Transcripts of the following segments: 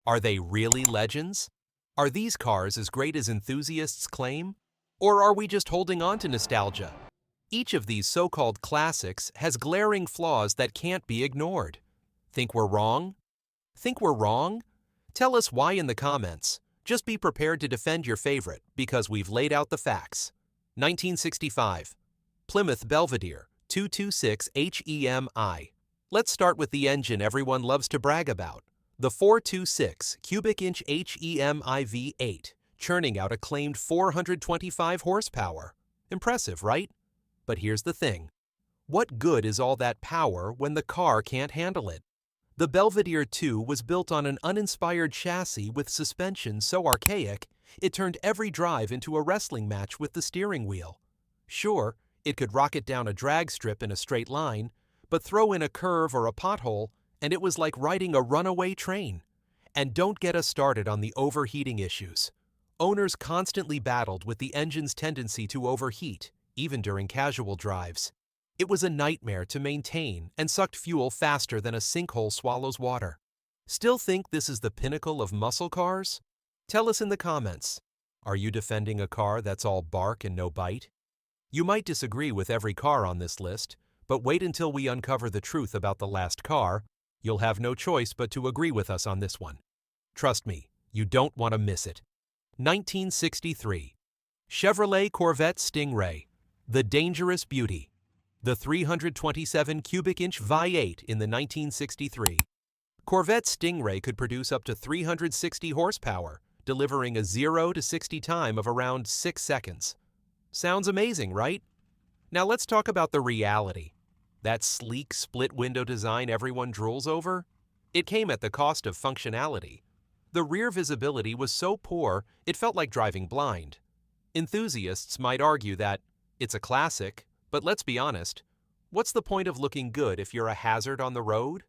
Are they really legends? Are these cars as great as enthusiasts claim? Or are we just holding on to nostalgia? Each of these so-called classics has glaring flaws that can't be ignored. Think we're wrong? Think we're wrong? Tell us why in the comments. Just be prepared to defend your favorite because we've laid out the facts. 1965. Plymouth Belvedere 226 HEMI. Let's start with the engine everyone loves to brag about. The 426 cubic inch HEMI V8, churning out a claimed 425 horsepower. Impressive, right? But here's the thing. What good is all that power when the car can't handle it? The Belvedere 2 was built on an uninspired chassis with suspension so archaic, it turned every drive into a wrestling match with the steering wheel. Sure, it could rocket down a drag strip in a straight line, but throw in a curve or a pothole, and it was like riding a runaway train. And don't get us started on the overheating issues. Owners constantly battled with the engine's tendency to overheat, even during casual drives. It was a nightmare to maintain and sucked fuel faster than a sinkhole swallows water. Still think this is the pinnacle of muscle cars? Tell us in the comments. Are you defending a car that's all bark and no bite? You might disagree with every car on this list, but wait until we uncover the truth about the last car. You'll have no choice but to agree with us on this one. Trust me, you don't want to miss it. 1963. Chevrolet Corvette Stingray, the dangerous beauty. The 327 cubic inch V8 in the 1963. Corvette Stingray could produce up to 360 horsepower, delivering a 0 to 60 time of around 6 seconds. Sounds amazing, right? Now let's talk about the reality. That sleek split-window design everyone drools over? It came at the cost of functionality. The rear visibility was so poor, it felt like driving blind. Enthusiasts might argue that it's a classic, but let's be honest, what's the point of looking good if you're a hazard on the road?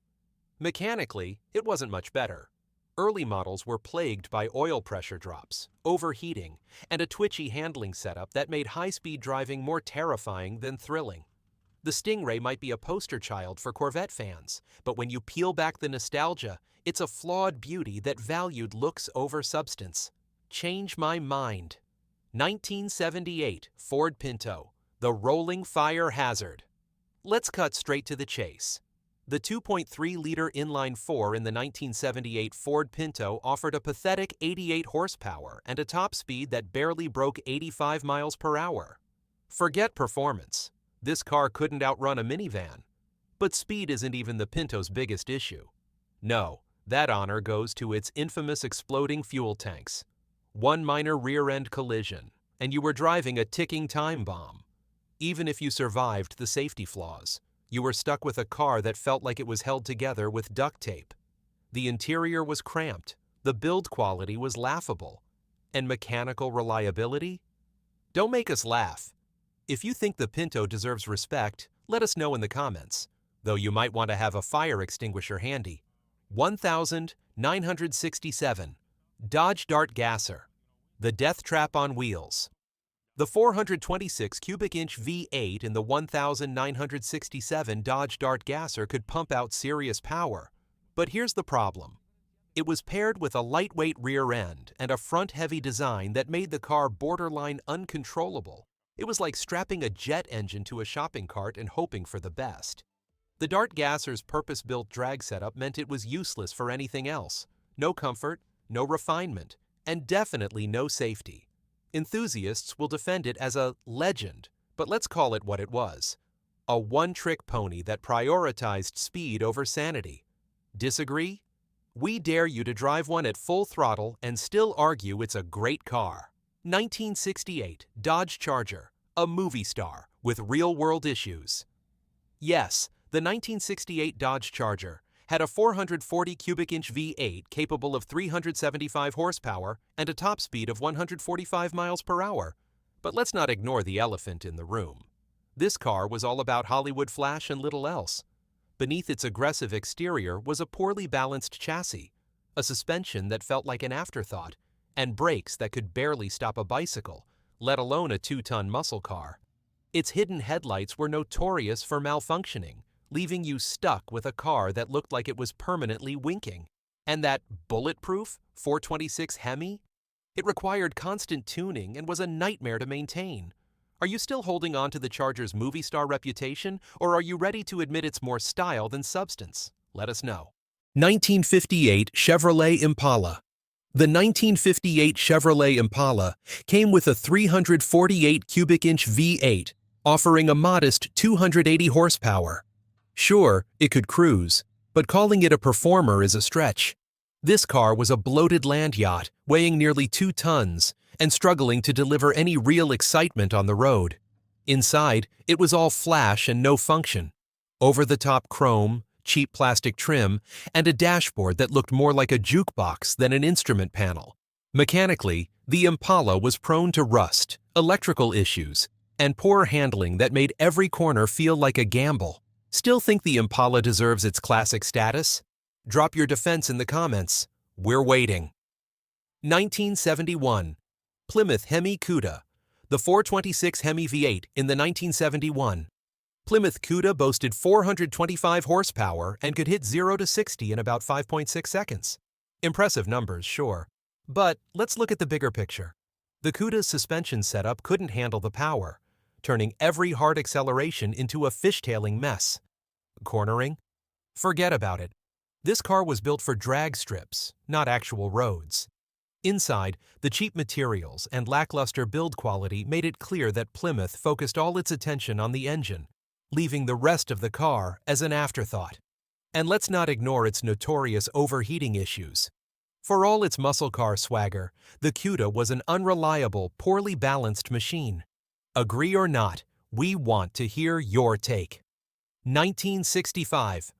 Mechanically, it wasn't much better. Early models were plagued by oil pressure drops, overheating, and a twitchy handling setup that made high-speed driving more terrifying than thrilling. The Stingray might be a poster child for Corvette fans, but when you peel back the nostalgia, it's a flawed beauty that valued looks over substance. Change my mind. 1978 Ford Pinto, the rolling fire hazard. Let's cut straight to the chase. The 2.3-liter inline-4 in the 1978 Ford Pinto offered a pathetic 88 horsepower and a top speed that barely broke 85 miles per hour. Forget performance. This car couldn't outrun a minivan. But speed isn't even the Pinto's biggest issue. No, that honor goes to its infamous exploding fuel tanks. One minor rear-end collision, and you were driving a ticking time bomb. Even if you survived the safety flaws, you were stuck with a car that felt like it was held together with duct tape. The interior was cramped, the build quality was laughable, and mechanical reliability? Don't make us laugh. If you think the Pinto deserves respect, let us know in the comments, though you might want to have a fire extinguisher handy. 1967. Dodge Dart Gasser, the death trap on wheels. The 426 cubic inch V8 in the 1967 Dodge Dart Gasser could pump out serious power. But here's the problem. It was paired with a lightweight rear end and a front-heavy design that made the car borderline uncontrollable. It was like strapping a jet engine to a shopping cart and hoping for the best. The Dart Gasser's purpose-built drag setup meant it was useless for anything else. No comfort, no refinement, and definitely no safety. Enthusiasts will defend it as a legend, but let's call it what it was. A one-trick pony that prioritized speed over sanity. Disagree? We dare you to drive one at full throttle and still argue it's a great car. 1968 Dodge Charger, a movie star with real-world issues. Yes, the 1968 Dodge Charger had a 440 cubic inch V8 capable of 375 horsepower and a top speed of 145 miles per hour. But let's not ignore the elephant in the room. This car was all about Hollywood flash and little else. Beneath its aggressive exterior was a poorly balanced chassis, a suspension that felt like an afterthought, and brakes that could barely stop a bicycle, let alone a 2-ton muscle car. Its hidden headlights were notorious for malfunctioning, leaving you stuck with a car that looked like it was permanently winking. And that bulletproof 426 Hemi? It required constant tuning and was a nightmare to maintain. Are you still holding on to the Charger's movie star reputation, or are you ready to admit it's more style than substance? Let us know. 1958 Chevrolet Impala. The 1958 Chevrolet Impala came with a 348 cubic inch V8, offering a modest 280 horsepower. Sure, it could cruise, but calling it a performer is a stretch. This car was a bloated land yacht weighing nearly 2 tons and struggling to deliver any real excitement on the road. Inside, it was all flash and no function. Over-the-top chrome, cheap plastic trim, and a dashboard that looked more like a jukebox than an instrument panel. Mechanically, the Impala was prone to rust, electrical issues, and poor handling that made every corner feel like a gamble. Still think the Impala deserves its classic status? Drop your defense in the comments. We're waiting. 1971 Plymouth Hemi Cuda. The 426 Hemi V8 in the 1971. Plymouth Cuda boasted 425 horsepower and could hit 0 to 60 in about 5.6 seconds. Impressive numbers, sure. But let's look at the bigger picture. The Cuda's suspension setup couldn't handle the power, turning every hard acceleration into a fishtailing mess. Cornering? Forget about it. This car was built for drag strips, not actual roads. Inside, the cheap materials and lackluster build quality made it clear that Plymouth focused all its attention on the engine, leaving the rest of the car as an afterthought. And let's not ignore its notorious overheating issues. For all its muscle car swagger, the Cuda was an unreliable, poorly balanced machine. Agree or not, we want to hear your take. 1965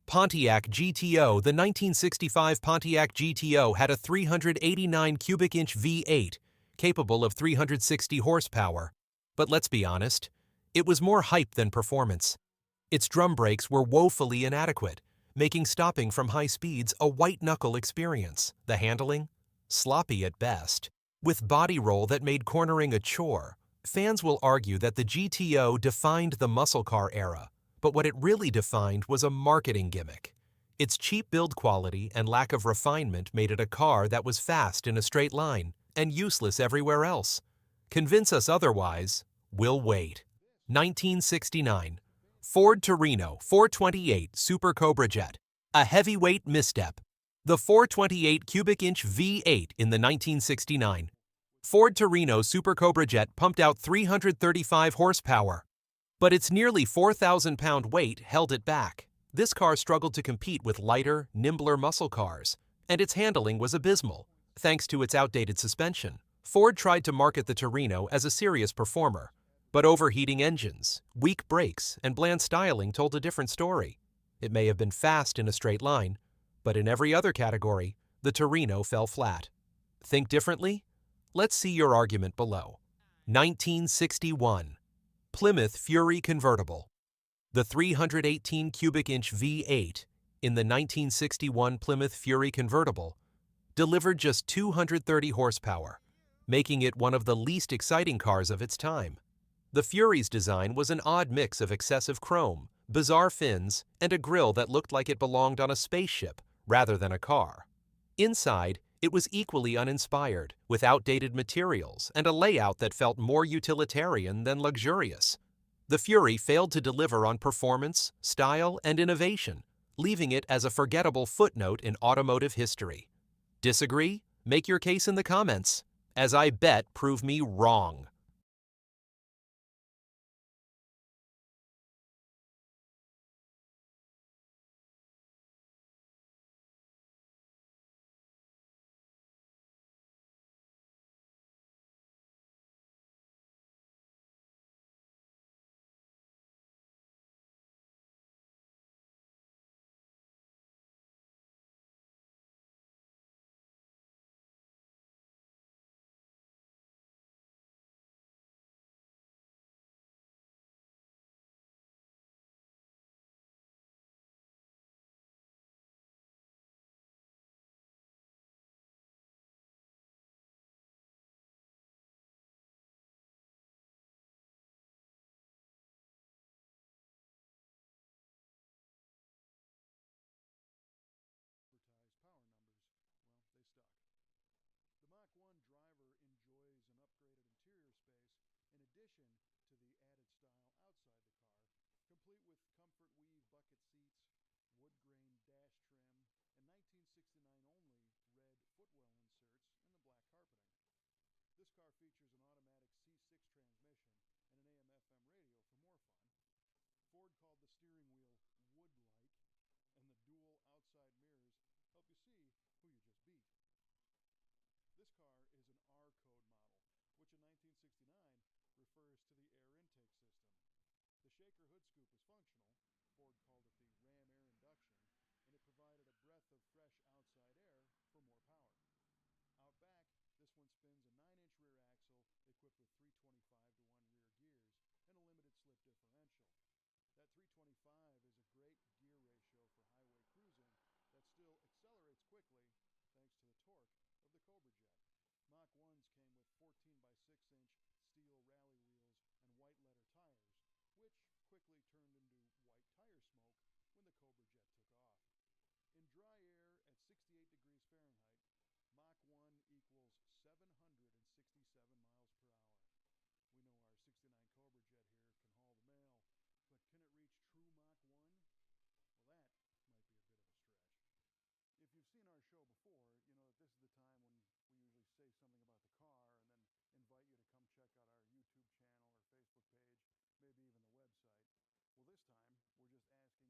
Pontiac GTO. The 1965 Pontiac GTO had a 389 cubic inch V8, capable of 360 horsepower. But let's be honest, it was more hype than performance. Its drum brakes were woefully inadequate, making stopping from high speeds a white-knuckle experience. The handling? Sloppy at best. With body roll that made cornering a chore. Fans will argue that the GTO defined the muscle car era, but what it really defined was a marketing gimmick. Its cheap build quality and lack of refinement made it a car that was fast in a straight line and useless everywhere else. Convince us otherwise, we'll wait. 1969 Ford Torino 428 Super Cobra Jet. A heavyweight misstep. The 428 cubic inch V8 in the 1969 Ford Torino Super Cobra Jet pumped out 335 horsepower. But its nearly 4,000-pound weight held it back. This car struggled to compete with lighter, nimbler muscle cars, and its handling was abysmal, thanks to its outdated suspension. Ford tried to market the Torino as a serious performer, but overheating engines, weak brakes, and bland styling told a different story. It may have been fast in a straight line, but in every other category, the Torino fell flat. Think differently? Let's see your argument below. 1961 Plymouth Fury Convertible. The 318 cubic inch V8 in the 1961 Plymouth Fury Convertible delivered just 230 horsepower, making it one of the least exciting cars of its time. The Fury's design was an odd mix of excessive chrome, bizarre fins, and a grille that looked like it belonged on a spaceship rather than a car. Inside, it was equally uninspired, with outdated materials and a layout that felt more utilitarian than luxurious. The Fury failed to deliver on performance, style, and innovation, leaving it as a forgettable footnote in automotive history. Disagree? Make your case in the comments. As I bet, prove me wrong. addition to the added style outside the car, complete with comfort weave bucket seats, wood grain dash trim, and 1969 only red footwell inserts in the black carpeting. This car features an automatic C6 transmission and an AM/FM radio for more fun. Ford called the steering wheel wood-like, and the dual outside mirrors help you see who you just beat. This car is an R code model, which in 1969 refers to the air intake system. The shaker hood scoop is functional. Ford called it the Ram air induction, and it provided a breath of fresh outside air for more power. Out back, this one spins a 9-inch rear axle equipped with 325-to-1 rear gears and a limited slip differential. That 325 is a great gear ratio for highway cruising that still accelerates quickly thanks to the torque of the Cobra Jet. Mach 1s came with 14 by 6-inch steel rally wheels and white letter tires, which quickly turned into white tire smoke when the Cobra Jet took off. In dry air at 68 degrees Fahrenheit, Mach 1 equals 767 miles per hour. We know our 69 Cobra Jet here can haul the mail, but can it reach true Mach 1? Well, that might be a bit of a stretch. If you've seen our show before, you know that this is the time when we usually say something about the car and then invite you to come check out our YouTube channel or Facebook page, maybe even the website. Well, this time, we're just asking